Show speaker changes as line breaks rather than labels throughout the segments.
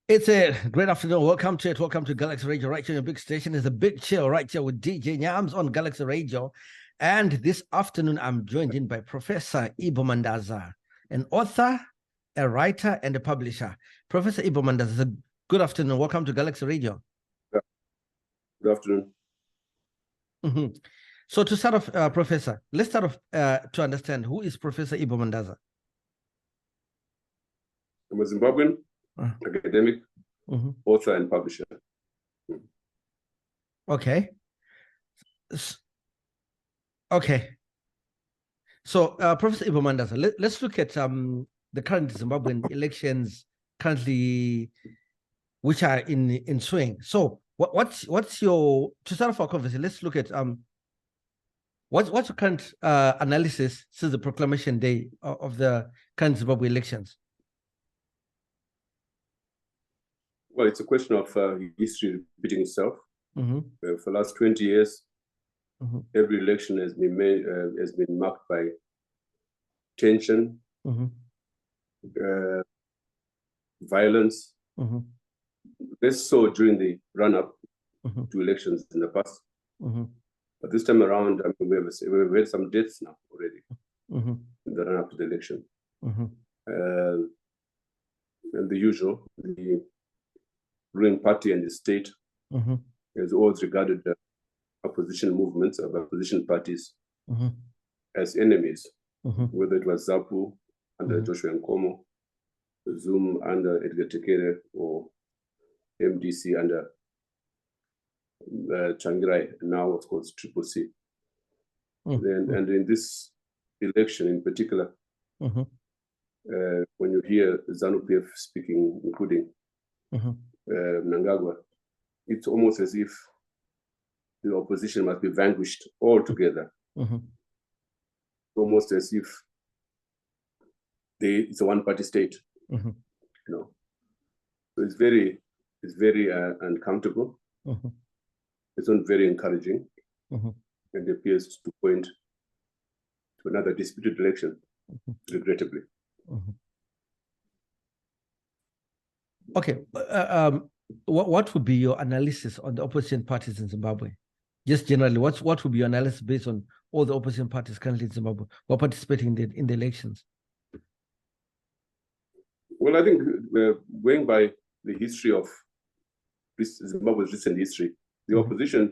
It's a great afternoon. Welcome to it. Welcome to Galaxy Radio right here on your big station. It's a big chill right here with DJ Nyams on Galaxy Radio. And this afternoon, I'm joined in by Professor Ibo Mandaza, an author, a writer, and a publisher. Professor Ibo Mandaza, good afternoon. Welcome to Galaxy Radio.
Good afternoon.
So to start off, Professor, let's start off to understand who is Professor Ibo Mandaza?
I'm a Zimbabwean academic, author, and publisher.
Okay. Okay. So, Professor Ibo Mandaza, let's look at the current Zimbabwean elections currently, which are in swing. So, what's your, to start off our conversation, let's look at what's your current analysis since the proclamation day of the current Zimbabwe elections?
Well, it's a question of history repeating itself. For the last 20 years, every election has been made, has been marked by tension, violence. This saw during the run-up to elections in the past. But this time around, I mean, we've had some deaths now already in the run-up to the election. And the usual, the ruling party and the state has always regarded the opposition movements of opposition parties as enemies, whether it was ZAPU under Joshua Nkomo, Zoom under Edgar Tekere, or MDC under Changirai, now of course Triple C. And in this election in particular, when you hear ZANU-PF speaking, including Mnangagwa, it's almost as if the opposition must be vanquished altogether. Almost as if it's a one-party state. You know, so it's very uncomfortable. It's not very encouraging, and appears to point to another disputed election, regrettably.
Okay, what would be your analysis on the opposition parties in Zimbabwe? Just generally, what would be your analysis based on all the opposition parties currently in Zimbabwe who are participating in the elections?
Well, I think going by the history of Zimbabwe's recent history, the opposition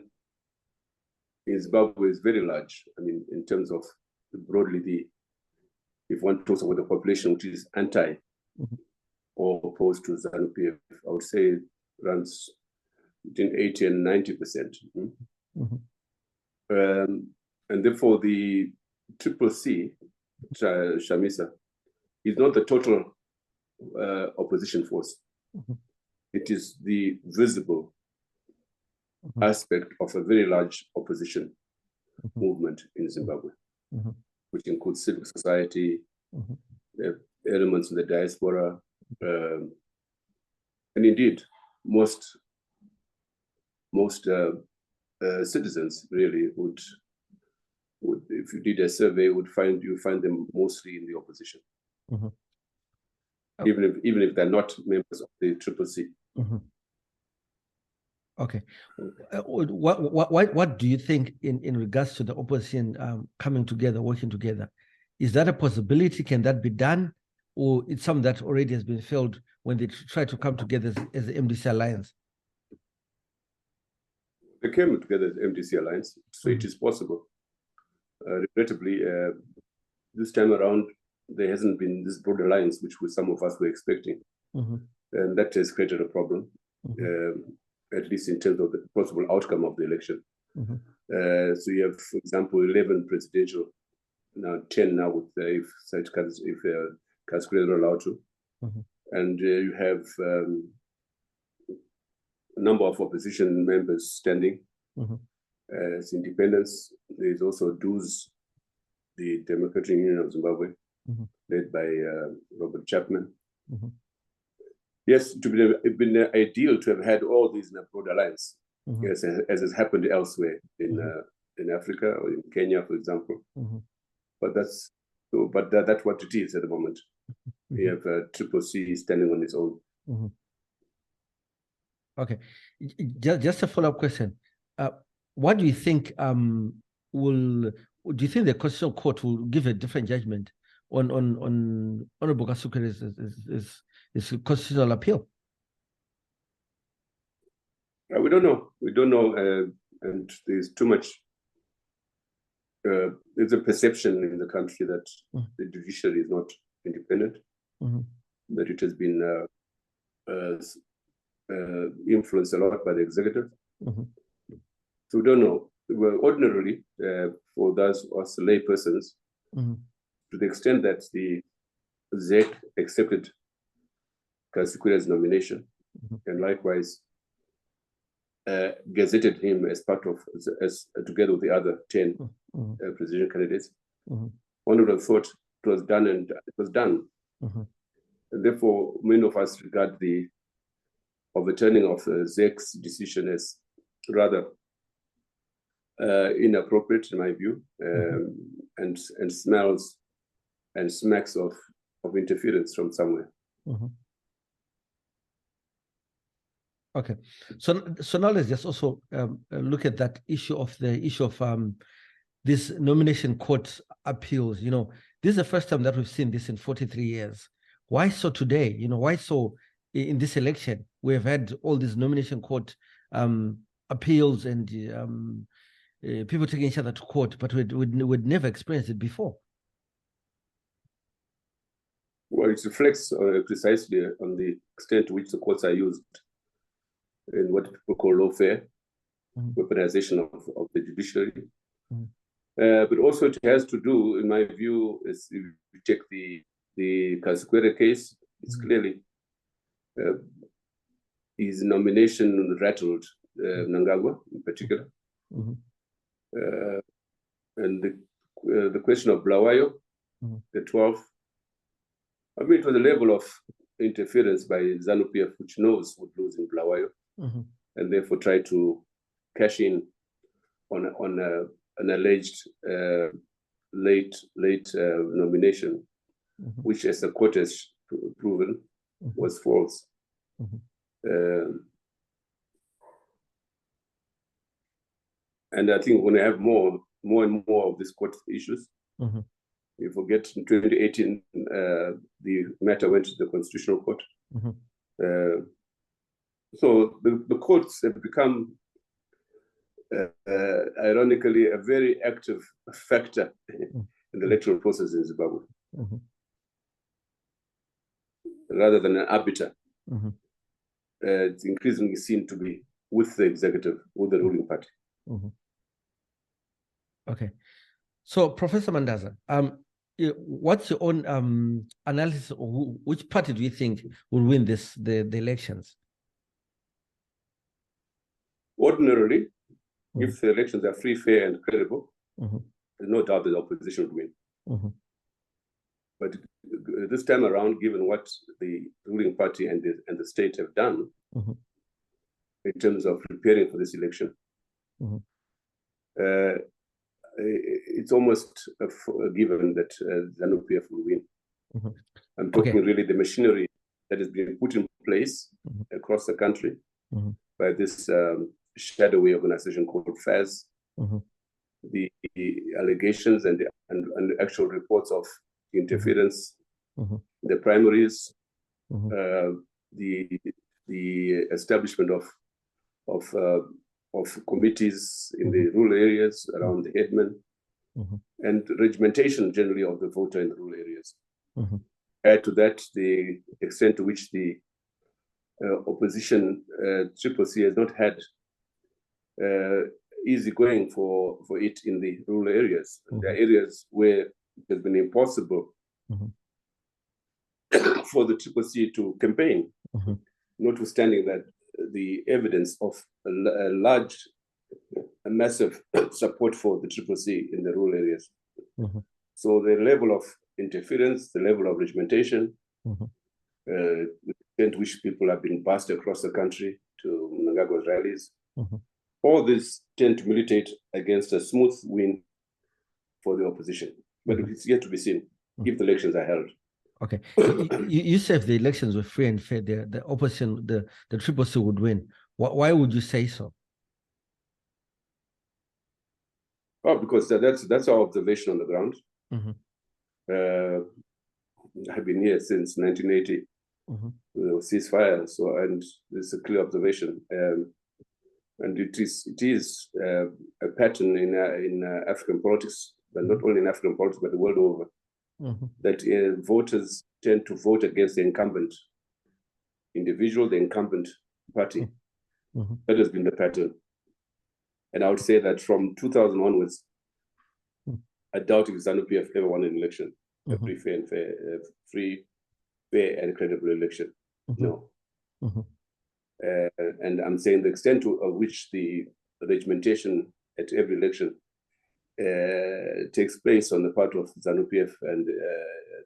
in Zimbabwe is very large. I mean, in terms of broadly, if one talks about the population which is anti or opposed to ZANU-PF, I would say runs between 80 and 90%. And therefore, the Triple C, Chamisa, is not the total opposition force. It is the visible aspect of a very large opposition movement in Zimbabwe, which includes civil society, elements in the diaspora, and indeed most citizens really would, if you did a survey, you find them mostly in the opposition, even if they're not members of the Triple C.
Okay, what do you think in regards to the opposition coming together, working together? Is that a possibility? Can that be done, or it's something that already has been failed when they try to come together as the MDC Alliance?
They came together as MDC Alliance, so it is possible. Regrettably, this time around, there hasn't been this broad alliance which some of us were expecting, and that has created a problem. At least in terms of the possible outcome of the election. So you have, for example, 11 presidential, now 10 now with if Kaskrel roll out to, and you have a number of opposition members standing as independents. There is also DUS, the Democratic Union of Zimbabwe, led by Robert Chapman. Yes, it would have been ideal to have had all these in a broad alliance, as has happened elsewhere in Africa or in Kenya, for example. But that's what it is at the moment. We have Triple C standing on its own.
Okay, just a follow-up question. What do you think do you think the Constitutional Court will give a different judgment on Honorable Kasuke's constitutional appeal?
We don't know. We don't know, and there's too much. There's a perception in the country that the judiciary is not independent, that it has been influenced a lot by the executive. So we don't know. Well, ordinarily, for those us lay persons, to the extent that the ZEC accepted Kasikure's nomination, and likewise gazetted him as part of, together with the other 10 presidential candidates, one would have thought it was done, and it was done. And therefore, many of us regard the overturning of ZEC's decision as rather inappropriate, in my view, and smells and smacks of interference from somewhere.
Okay, so now let's just also look at that issue of this nomination court appeals. You know, this is the first time that we've seen this in 43 years. Why so today? You know, why so in this election we have had all these nomination court appeals and people taking each other to court, but we'd never experienced it before.
Well, it reflects precisely on the extent to which the courts are used in what people call lawfare, weaponization of the judiciary. But also it has to do, in my view, is if you check the Kasukwere case, it's clearly his nomination rattled Mnangagwa in particular. And the question of Blawayo, the 12th, I mean, it was a level of interference by ZANU-PF, which knows would lose in Blawayo, and therefore try to cash in on an alleged late nomination, which, as the court has proven, was false. And I think when we have more and more of these court issues, you forget in 2018, the matter went to the Constitutional Court. So the courts have become, ironically, a very active factor in the electoral process in Zimbabwe, rather than an arbiter. It's increasingly seen to be with the executive, with the ruling party.
Okay, so Professor Mandaza, what's your own analysis of which party do you think will win the elections? Ordinarily,
if the elections are free, fair, and credible, there's no doubt that the opposition would win. But this time around, given what the ruling party and the state have done in terms of preparing for this election, it's almost a given that ZANU-PF will win. I'm talking really the machinery that has been put in place across the country by this shadowy organization called FAS, the allegations and the actual reports of interference, the primaries, the establishment of committees in the rural areas around the headman, and regimentation generally of the voter in the rural areas. Add to that the extent to which the opposition CCC has not had easy going for it in the rural areas. There are areas where it has been impossible for the CCC to campaign, notwithstanding that the evidence of a massive support for the CCC in the rural areas. So the level of interference, the level of regimentation, the extent to which people have been bussed across the country to Mnangagwa's rallies, all this tend to militate against a smooth win for the opposition. But it's yet to be seen if the elections are held.
Okay, you say if the elections were free and fair, the opposition, the CCC would win. Why would you say so?
Oh, because that's our observation on the ground. I've been here since 1980. The ceasefire, and it's a clear observation. And it is a pattern in African politics, but not only in African politics, but the world over, that voters tend to vote against the incumbent individual, the incumbent party. That has been the pattern. And I would say that from 2000 onwards, I doubt if ZANU-PF ever won an election, a free, fair and credible election. No. And I'm saying the extent to which the regimentation at every election takes place on the part of ZANU-PF and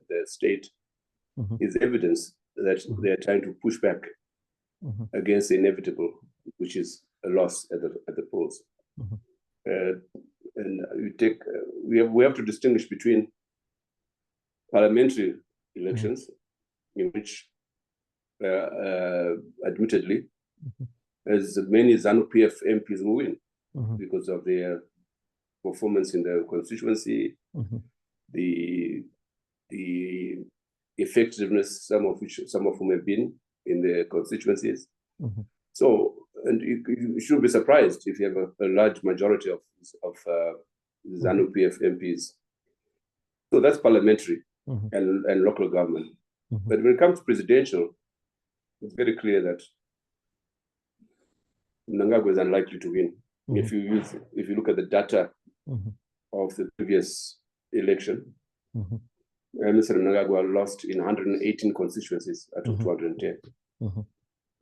the state is evidence that they are trying to push back against the inevitable, which is a loss at the polls. And you take we have to distinguish between parliamentary elections, in which admittedly, as many ZANU-PF MPs will win because of their performance in the constituency, the effectiveness, some of whom have been in the constituencies. So, and you should be surprised if you have a large majority of ZANU-PF MPs. So that's parliamentary and local government. But when it comes to presidential, it's very clear that Mnangagwa is unlikely to win. If you look at the data of the previous election, Mr. Mnangagwa lost in 118 constituencies out of 210,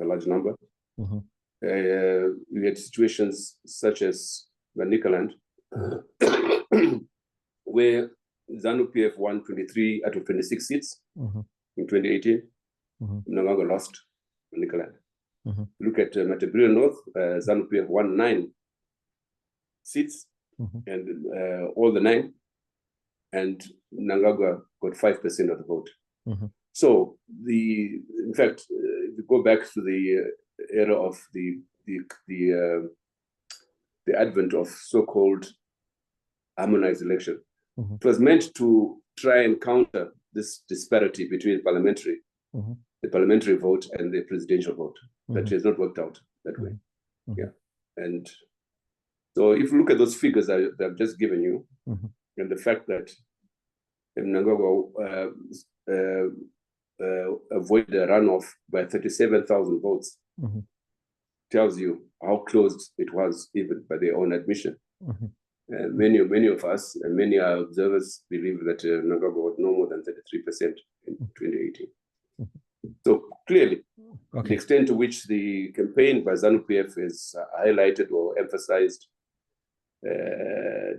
a large number. We had situations such as Manicaland, where ZANU-PF won 23 out of 26 seats in 2018. Mnangagwa lost Manicaland. Look at Matabele North, ZANU-PF won 9 seats, and all the 9, and Mnangagwa got 5% of the vote. So in fact, if you go back to the era of the advent of so-called harmonized election, it was meant to try and counter this disparity between the parliamentary vote and the presidential vote. That has not worked out that way. Yeah, and so if you look at those figures that I've just given you, and the fact that Mnangagwa avoided a runoff by 37,000 votes, tells you how close it was, even by their own admission. Many of us and many observers believe that Mnangagwa was no more than 33% in 2018. So clearly, the extent to which the campaign by ZANU-PF is highlighted or emphasized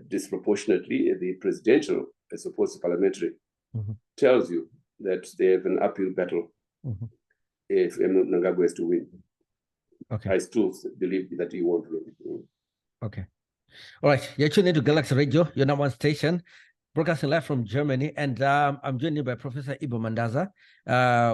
disproportionately the presidential as opposed to parliamentary tells you that they have an uphill battle if Mnangagwa is to win. I still believe that he won't win.
Okay. All right. You're tuning into Galaxy Radio, your number one station, broadcasting live from Germany. And I'm joined by Professor Ibo Mandaza,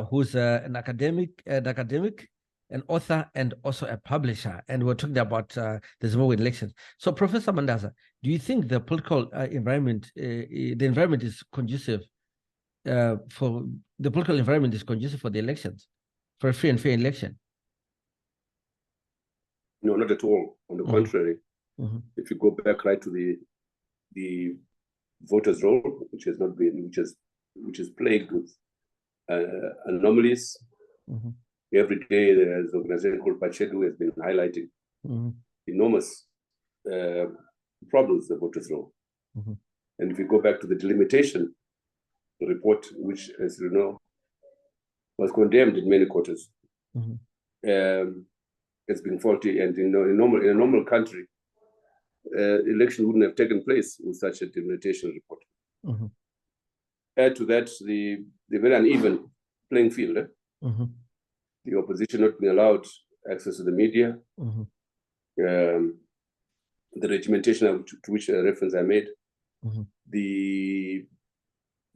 who's an academic, an author, and also a publisher. And we're talking about the Zimbabwean elections. So, Professor Mandaza, do you think the political environment, the environment is conducive for the elections, for a free and fair election?
No, not at all. On the contrary, if you go back right to the voters' roll, which has not been, which is plagued with anomalies. Every day there's an organization called Pachedu who has been highlighting enormous problems the voters' roll. And if you go back to the delimitation report, which, as you know, was condemned in many quarters, it's been faulty, and in a normal country, election wouldn't have taken place with such a delimitation report. Add to that the very uneven playing field. The opposition not being allowed access to the media, the regimentation to which reference I made, the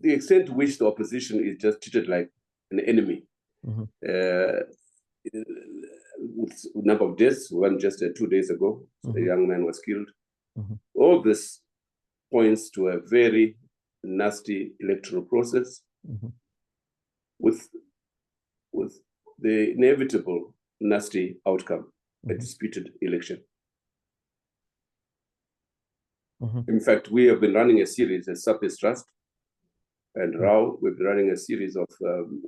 extent to which the opposition is just treated like an enemy. number of deaths, one just 2 days ago, a young man was killed. All this points to a very nasty electoral process with the inevitable nasty outcome, a disputed election. In fact, we have been running a series at Surface Trust and Rao. We've been running a series of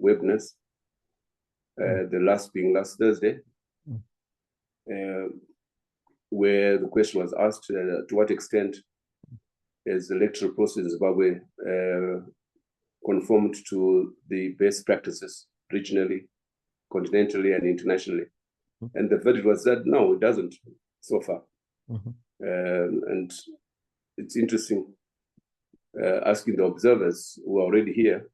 webinars, the last being last Thursday, where the question was asked, to what extent is the electoral process in Zimbabwe conformed to the best practices regionally, continentally, and internationally? And the verdict was that no, it doesn't so far. And it's interesting asking the observers who are already here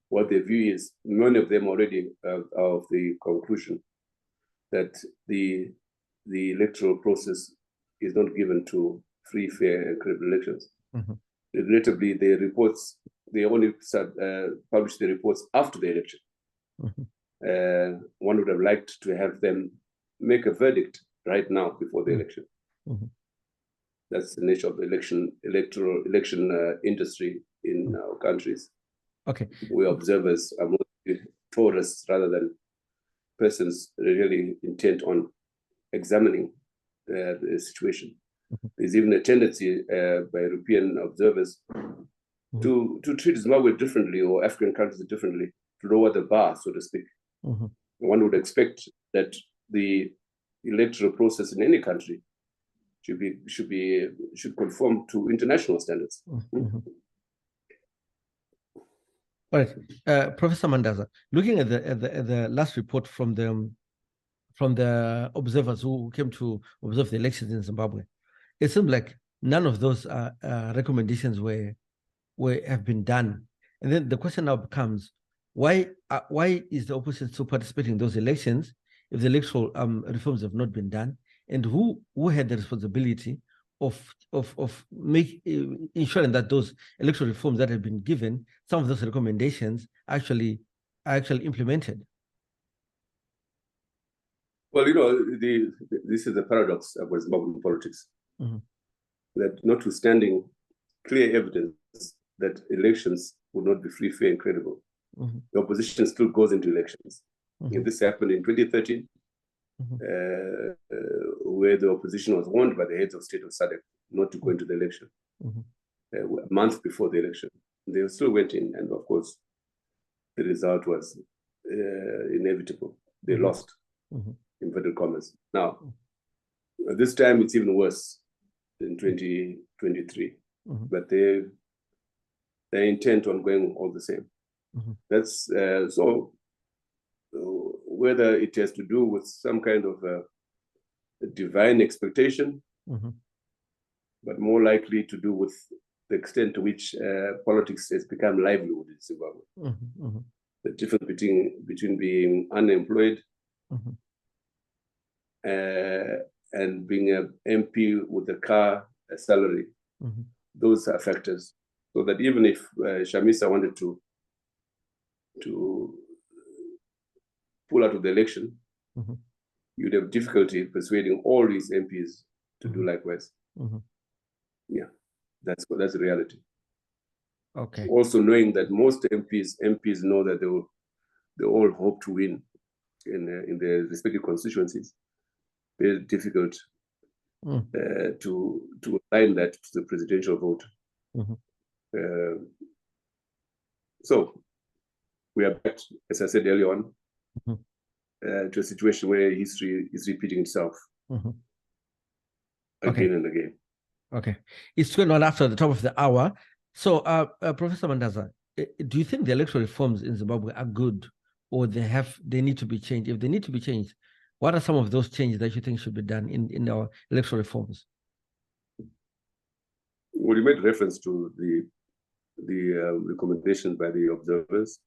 what their view is. Many of them already are of the conclusion that the electoral process is not given to free, fair, and credible elections. Regrettably, they only publish the reports after the election. One would have liked to have them make a verdict right now before the election. That's the nature of the election industry in our countries.
Okay.
We observers are mostly tourists rather than persons really intent on examining the situation. There's even a tendency by European observers to treat Zimbabwe differently, or African countries differently, to lower the bar, so to speak. One would expect that the electoral process in any country should conform to international standards.
All right, Professor Mandaza, looking at the last report from the observers who came to observe the elections in Zimbabwe, it seemed like none of those recommendations have been done. And then the question now becomes, why is the opposition still participating in those elections if the electoral reforms have not been done? And who had the responsibility of ensuring that those electoral reforms that have been given, some of those recommendations are actually implemented?
Well, this is the paradox about Zimbabwean politics. That notwithstanding clear evidence that elections will not be free, fair, and credible, the opposition still goes into elections. And this happened in 2013, where the opposition was warned by the heads of state of SADC not to go into the election a month before the election. They still went in, and of course, the result was inevitable. They lost, inverted commas. Now, this time it's even worse in 2023, but they're intent on going all the same. That's so. Whether it has to do with some kind of a divine expectation, but more likely to do with the extent to which politics has become livelihood in Zimbabwe. The difference between being unemployed and being an MP with a car, a salary, those are factors. So that even if Chamisa wanted to pull out of the election, you'd have difficulty persuading all these MPs to do likewise. Yeah, that's the reality.
Okay.
Also knowing that most MPs know that they all hope to win in their respective constituencies. Very difficult to align that to the presidential vote. So we are back, as I said earlier on, to a situation where history is repeating itself again and again. Okay.
It's 21 after the top of the hour. So, Professor Mandaza, do you think the electoral reforms in Zimbabwe are good, or they need to be changed? If they need to be changed, what are some of those changes that you think should be done in our electoral reforms?
Well, you made reference to the recommendations by the observers,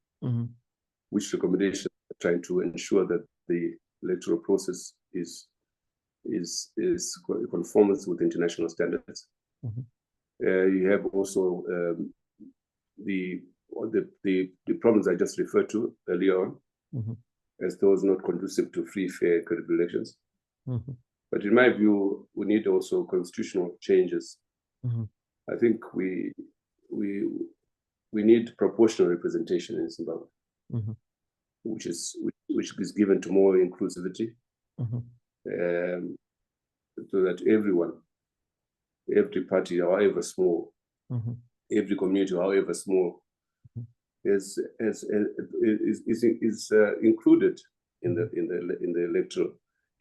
which recommendations are trying to ensure that the electoral process is conformance with international standards. You have also the problems I just referred to earlier on, as those not conducive to free, fair, credible elections. But in my view, we need also constitutional changes. I think we need proportional representation in Zimbabwe, which is given to more inclusivity, so that everyone, every party, however small, every community, however small, is included in the electoral,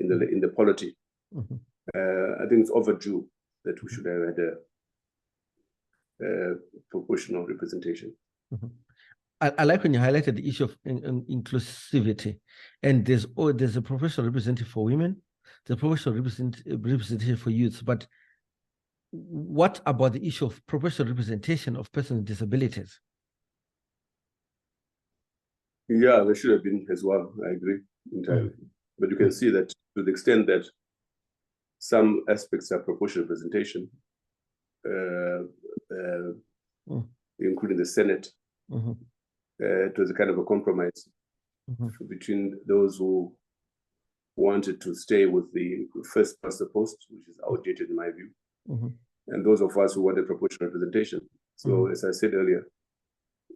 in the polity. I think it's overdue that we should have had a proportional representation.
I like when you highlighted the issue of inclusivity, and there's a professional representative for women, the professional representative for youth, but what about the issue of professional representation of persons with disabilities?
Yeah, there should have been as well. I agree entirely. But you can see that to the extent that some aspects are proportional representation, including the Senate, it was a kind of a compromise between those who wanted to stay with the first past the post, which is outdated in my view, and those of us who wanted proportional representation. So, as I said earlier,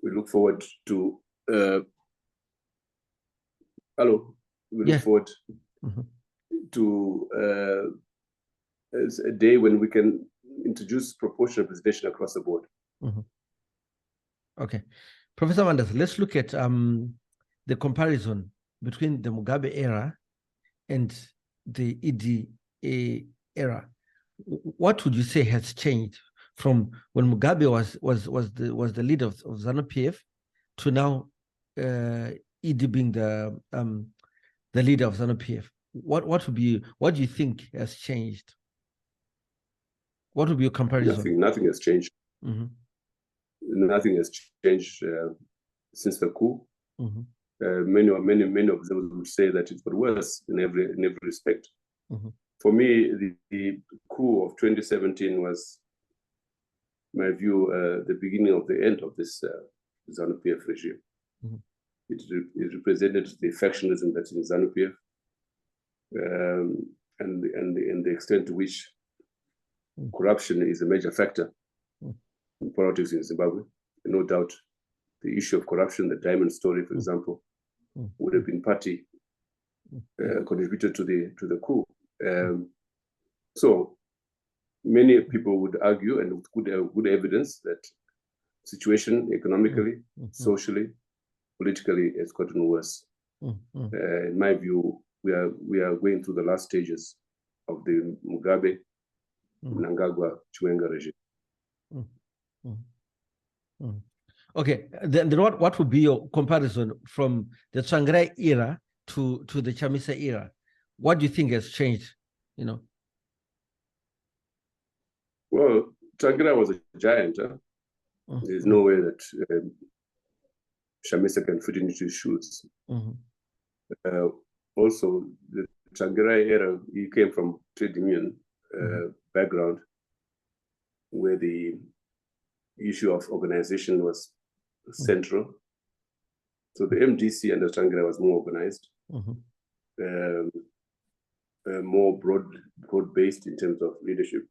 we look forward to look forward to a day when we can introduce proportional representation across the board.
Okay. Professor Mandaza, let's look at the comparison between the Mugabe era and the ED era. What would you say has changed from when Mugabe was the leader of ZANU-PF to now ED being the leader of ZANU-PF? What do you think has changed? What would be your comparison?
Nothing has changed. Nothing has changed since the coup. Many observers would say that it got worse in every respect. For me, the coup of 2017 was, in my view, the beginning of the end of this ZANU-PF regime. It represented the factionalism that's in ZANU-PF, and the extent to which corruption is a major factor in politics in Zimbabwe. No doubt, the issue of corruption, the diamond story, for example, would have been partly contributed to the coup. So many people would argue, and would have good evidence, that situation economically, socially, politically has gotten worse. In my view, we are going through the last stages of the Mugabe, Mnangagwa, Chiwenga regime.
Okay, then what would be your comparison from the Tsvangirai era to the Chamisa era? What do you think has changed?
Well, Tsvangirai was a giant. There's no way that Chamisa can fit into his shoes. Also, the Tsvangirai era, he came from trade union background, where the issue of organization was central. So the MDC under Tsvangirai was more organized, more broad-based in terms of leadership.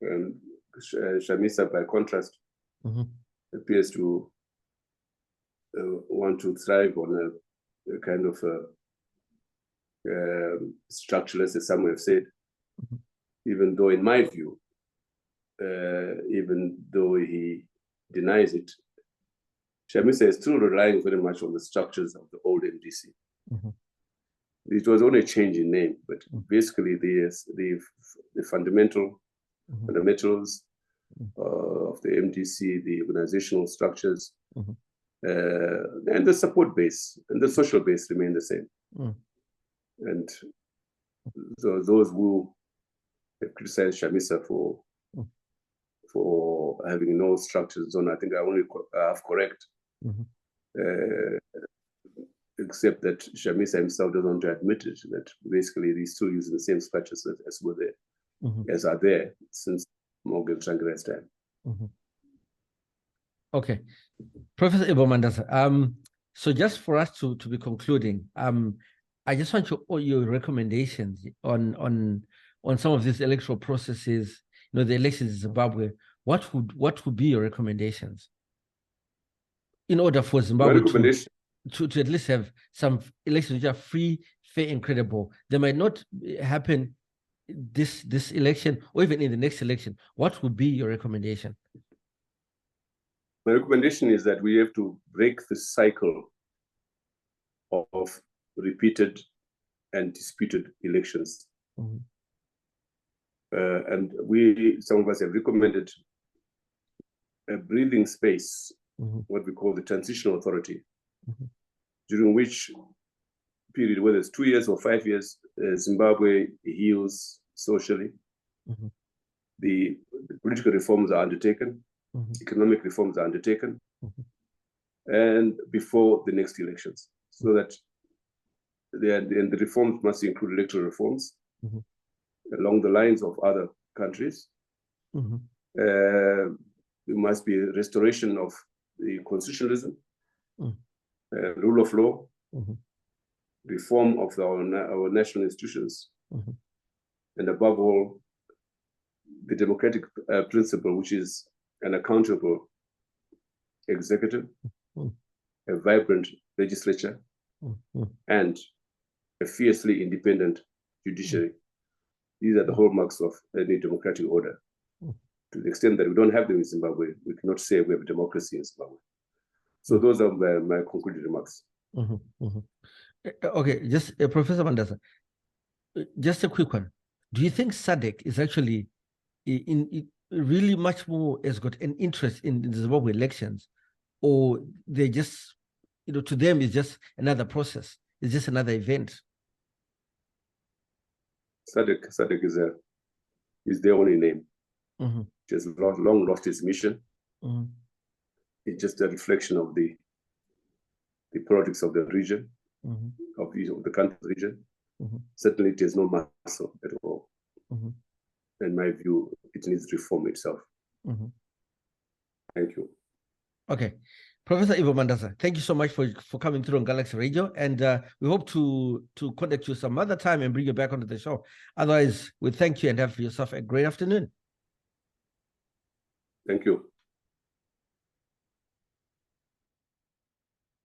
And Chamisa, by contrast, appears to want to thrive on a kind of structureless, as some have said, even though, in my view, even though he denies it, Chamisa is still relying very much on the structures of the old MDC. It was only a change in name, but basically the fundamentals of the MDC, the organizational structures, and the support base and the social base remain the same. And so those who have criticized Chamisa for having no structures on, I think I only have correct, except that Chamisa himself doesn't want to admit it, that basically he's still using the same structures as were there, as are there since Morgan Tsvangirai's time.
Okay. Professor Mandaza, So just for us to be concluding, I just want your recommendations on some of these electoral processes, the elections in Zimbabwe. What would be your recommendations in order for Zimbabwe to at least have some elections which are free, fair, and credible? They might not happen this election or even in the next election. What would be your recommendation?
My recommendation is that we have to break the cycle of repeated and disputed elections.
Mm-hmm.
And some of us have recommended a breathing space, mm-hmm. what we call the transitional authority, mm-hmm. during which period, whether it's 2 years or 5 years, Zimbabwe heals socially. Mm-hmm. The political reforms are undertaken, mm-hmm. economic reforms are undertaken, mm-hmm. and before the next elections, so that the reforms must include electoral reforms, mm-hmm. along the lines of other countries. Mm-hmm. There must be a restoration of the constitutionalism, mm-hmm. Rule of law, mm-hmm. reform of our national institutions, mm-hmm. and above all, the democratic principle, which is an accountable executive, mm-hmm. a vibrant legislature, mm-hmm. and a fiercely independent judiciary. Mm-hmm. These are the hallmarks of any democratic order. Mm-hmm. To the extent that we don't have them in Zimbabwe, we cannot say we have a democracy in Zimbabwe. So those are my concluded remarks.
Mm-hmm. Mm-hmm. Okay, just Professor Mandaza, just a quick one. Do you think SADC is actually in really much more has got an interest in the Zimbabwe elections, or they just, to them it's just another process, it's just another event?
SADC is their only name. Mm-hmm. It has long lost its mission. Mm-hmm. It's just a reflection of the politics of the region, mm-hmm. of the country region. Mm-hmm. Certainly, it has no muscle at all. Mm-hmm. In my view, it needs to reform itself. Mm-hmm. Thank you.
Okay. Professor Ivo Mandaza, thank you so much for coming through on Galaxy Radio, and we hope to contact you some other time and bring you back onto the show. Otherwise, we thank you and have yourself a great afternoon.
Thank you.